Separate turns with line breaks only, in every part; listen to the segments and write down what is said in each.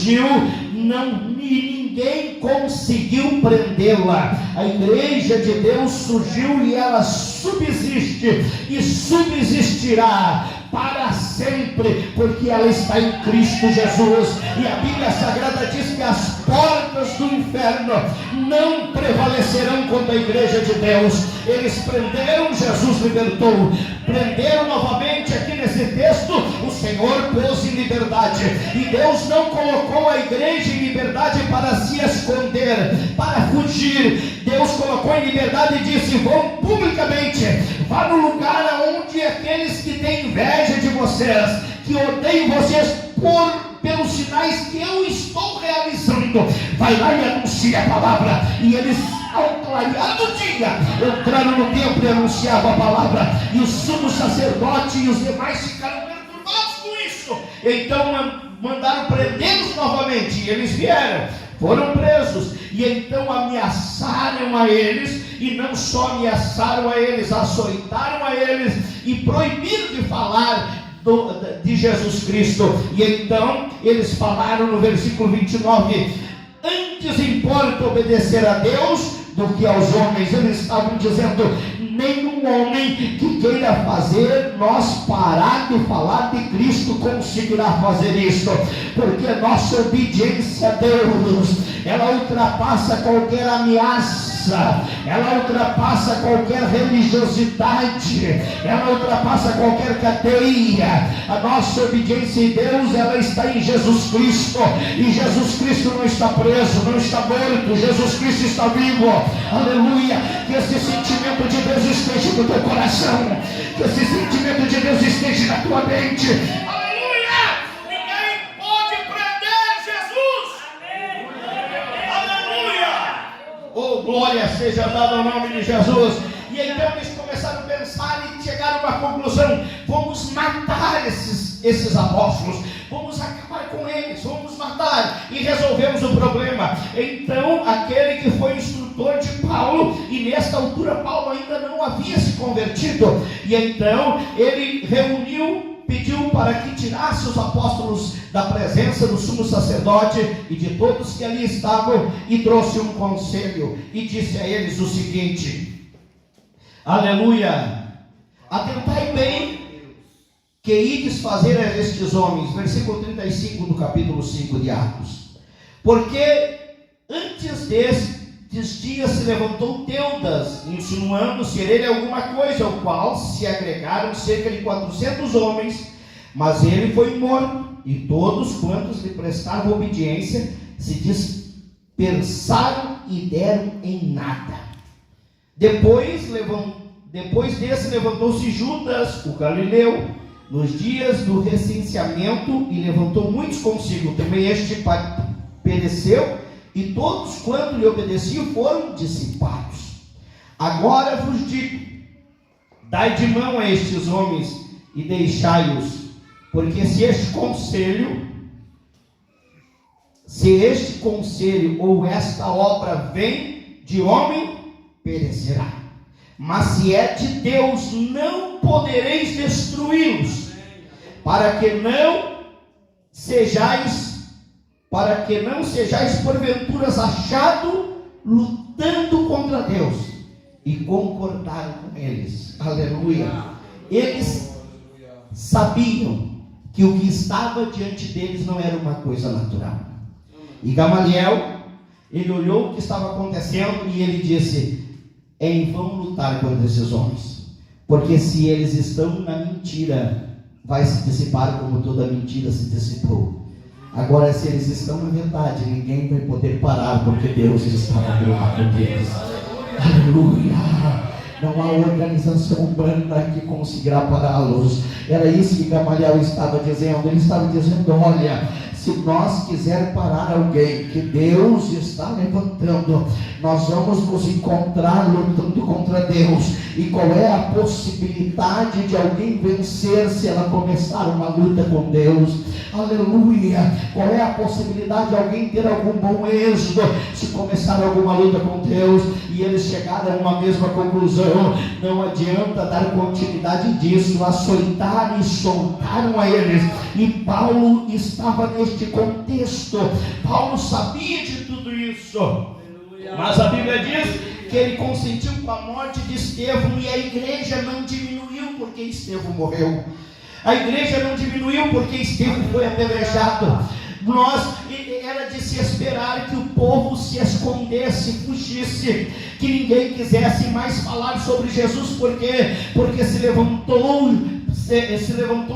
ninguém conseguiu prendê-la. A igreja de Deus surgiu e ela subsiste e subsistirá para sempre, porque ela está em Cristo Jesus. E a Bíblia Sagrada diz que as portas do inferno não prevalecerão contra a igreja de Deus. Eles prenderam, Jesus libertou. Prenderam novamente. Aqui nesse texto o Senhor pôs em liberdade, e Deus não colocou a igreja em liberdade para se esconder, para fugir. Deus colocou em liberdade e disse: vão publicamente, vá no lugar onde aqueles que têm inveja de vocês, que odeiam vocês pelos sinais que eu estou realizando, vai lá e anuncia a palavra. E eles, ao clarear do dia, entraram no templo e anunciavam a palavra, e o sumo sacerdote e os demais ficaram perturbados com isso. Então mandaram prendê-los novamente, e eles vieram, foram presos, e então ameaçaram a eles, e não só ameaçaram a eles, açoitaram a eles e proibiram de falar de Jesus Cristo. E então eles falaram no versículo 29: antes importa obedecer a Deus do que aos homens. Eles estavam dizendo: nenhum homem que queira fazer nós parar de falar de Cristo conseguirá fazer isso, porque nossa obediência a Deus, ela ultrapassa qualquer ameaça, ela ultrapassa qualquer religiosidade, ela ultrapassa qualquer cadeia. A nossa obediência em Deus, ela está em Jesus Cristo, e Jesus Cristo não está preso, não está morto, Jesus Cristo está vivo. Aleluia. Que esse sentimento de Deus esteja no teu coração, que esse sentimento de Deus esteja na tua mente. Aleluia. Ninguém pode prender Jesus. Aleluia. Oh, glória seja dada ao nome de Jesus. E então eles começaram a pensar e chegaram a uma conclusão: vamos matar esses apóstolos, vamos acabar com eles, vamos matar, e resolvemos o problema. Então aquele que foi instrutor de Paulo, e nesta altura Paulo ainda não havia se convertido, e então ele pediu para que tirasse os apóstolos da presença do sumo sacerdote e de todos que ali estavam, e trouxe um conselho, e disse a eles o seguinte: aleluia, atentai bem que ides fazer a estes homens. Versículo 35 do capítulo 5 de Atos: porque antes destes dias se levantou Teudas, insinuando ser ele alguma coisa, ao qual se agregaram cerca de 400 homens, mas ele foi morto, e todos quantos lhe prestavam obediência se dispersaram e deram em nada. Depois desse levantou-se Judas, o Galileu, nos dias do recenseamento, e levantou muitos consigo. Também este pereceu, e todos quanto lhe obedeciam foram dissipados. Agora vos digo: dai de mão a estes homens e deixai-os, porque se este conselho ou esta obra vem de homem, perecerá. Mas se é de Deus, não podereis destruí-los, para que não sejais porventura achados lutando contra Deus. E concordaram com eles. Aleluia. Eles sabiam que o que estava diante deles não era uma coisa natural. E Gamaliel, ele olhou o que estava acontecendo e ele disse: é em vão lutar contra esses homens, porque se eles estão na mentira, vai se dissipar como toda mentira se dissipou. Agora, se eles estão na verdade, ninguém vai poder parar, porque Deus está do lado deles. Aleluia. Não há organização humana que conseguirá pará-los. Era isso que Gamaliel estava dizendo. Ele estava dizendo: olha, se nós quiser parar alguém que Deus está levantando, nós vamos nos encontrar lutando contra Deus. E qual é a possibilidade de alguém vencer se ela começar uma luta com Deus? Aleluia. Qual é a possibilidade de alguém ter algum bom êxito se começar alguma luta com Deus? E eles chegaram a uma mesma conclusão: não adianta dar continuidade disso. Açoitaram e soltaram a eles. E Paulo estava neste hoje de contexto. Paulo sabia de tudo isso. Mas a Bíblia diz que ele consentiu com a morte de Estevão, e a igreja não diminuiu porque Estevão morreu. A igreja não diminuiu porque Estevão foi apedrejado. Era de se esperar que o povo se escondesse, fugisse, que ninguém quisesse mais falar sobre Jesus, porque se levantou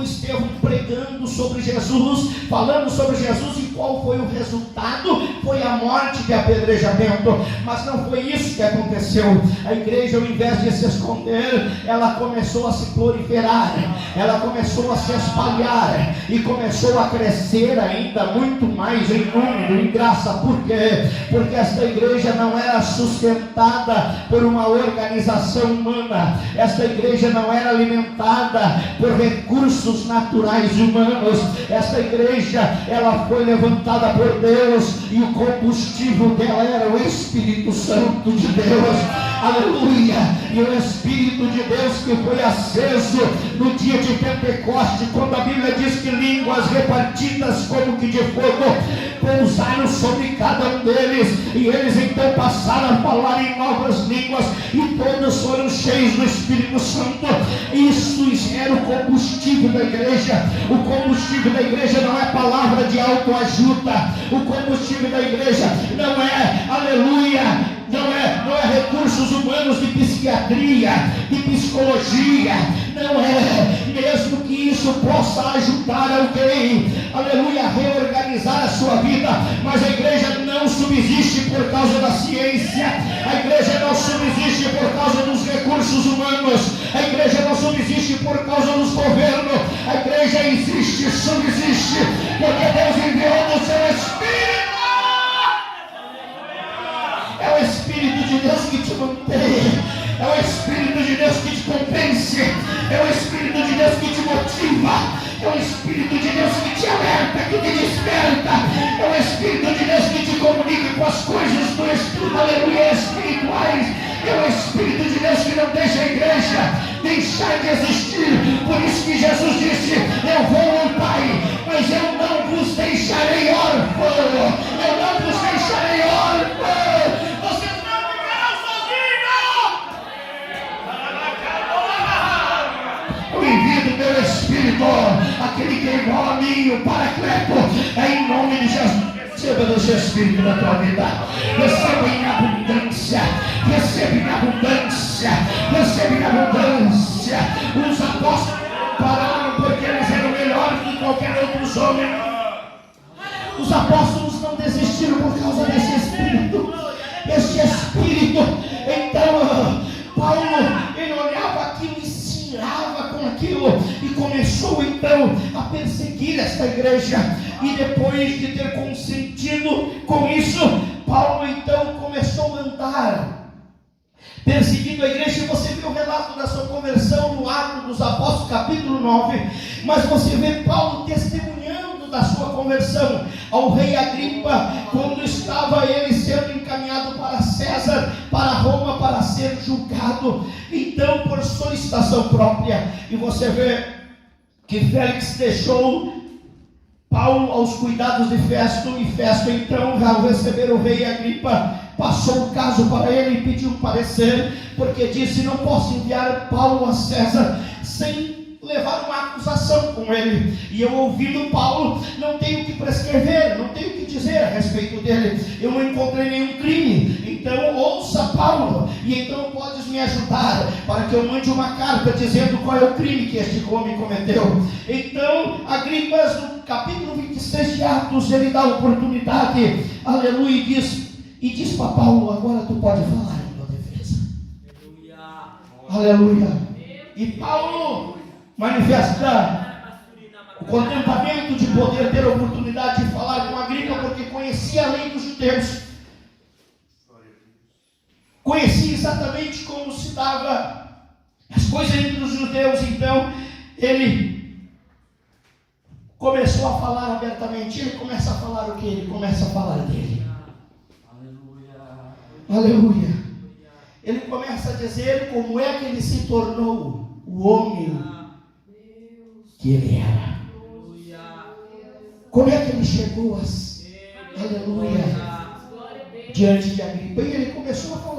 Estevão pregando sobre Jesus, falando sobre Jesus, e qual foi o resultado? Foi a morte de apedrejamento. Mas não foi isso que aconteceu. A igreja, ao invés de se esconder, ela começou a se proliferar, ela começou a se espalhar, e começou a crescer ainda muito mais em número, em graça. Por quê? Porque esta igreja não era sustentada por uma organização humana, esta igreja não era alimentada por recursos naturais humanos. Esta igreja, ela foi levantada por Deus, e o combustível dela era o Espírito Santo de Deus. Aleluia! E o Espírito de Deus que foi aceso no dia de Pentecoste, quando a Bíblia diz que línguas repartidas como que de fogo pousaram sobre cada um deles, e eles então passaram a falar em novas línguas, e todos foram cheios do Espírito Santo. Isso era o combustível da igreja. O combustível da igreja não é palavra de autoajuda. O combustível da igreja não é, aleluia, não é recursos humanos de psiquiatria, de psicologia. Não é, mesmo que isso possa ajudar alguém, aleluia, a reorganizar a sua vida. Mas a igreja não subsiste por causa da ciência. A igreja não subsiste por causa dos recursos humanos. A igreja não subsiste por causa dos governos. A igreja existe, subsiste, porque Deus enviou o seu Espírito. É o Espírito de Deus que te mantém, é o Espírito de Deus que te convence, é o Espírito de Deus que te motiva, é o Espírito de Deus que te alerta, que te desperta, é o Espírito de Deus que te comunica com as coisas do Espírito, aleluia, espirituais. É o Espírito de Deus que não deixa a igreja deixar de existir. Por isso que Jesus disse: eu vou ao Pai, mas eu não vos deixarei órfãos, eu não vos deixarei órfãos. Vocês não ficarão sozinhos. Eu envio o meu Espírito, aquele que é igual a mim, o Paracleto, é em nome de Jesus. Receba do seu Espírito na tua vida, receba em abundância, receba em abundância, receba em abundância. Os apóstolos pararam porque eles eram melhores que qualquer outro homem. Os apóstolos não desistiram por causa desse Espírito, este Espírito. Então Paulo, ele olhava aquilo e se irava com aquilo, e começou então a perseguir esta igreja. E depois de ter consentido com isso, Paulo então começou a andar perseguindo a igreja. Você vê o relato da sua conversão no Atos dos Apóstolos, capítulo 9. Mas você vê Paulo testemunhando da sua conversão ao rei Agripa, quando estava ele sendo encaminhado para César, para Roma, para ser julgado, então por solicitação própria. E você vê que Félix deixou Paulo aos cuidados de Festo, e Festo então, ao receber o rei Agripa, passou o caso para ele e pediu um parecer, porque disse: não posso enviar Paulo a César sem levar uma acusação com ele, e eu, ouvindo Paulo, não tenho o que prescrever, não tenho o que dizer a respeito dele, eu não encontrei nenhum crime. Então ouça Paulo, e então podes me ajudar para que eu mande uma carta dizendo qual é o crime que este homem cometeu. Então Agripa, no capítulo 26 de Atos, ele dá oportunidade, aleluia, e diz para Paulo: agora tu pode falar em tua defesa. Aleluia. E Paulo manifesta o contentamento de poder ter a oportunidade de falar com Agripa, porque conhecia a lei dos judeus, conhecia exatamente como se dava as coisas entre os judeus. Então ele começou a falar abertamente. Ele começa a falar o que? Ele começa a falar dele. Aleluia. Ele começa a dizer como é que ele se tornou o homem que ele era. Como é que ele chegou assim? Aleluia. Diante de Agripa. E ele começou a falar.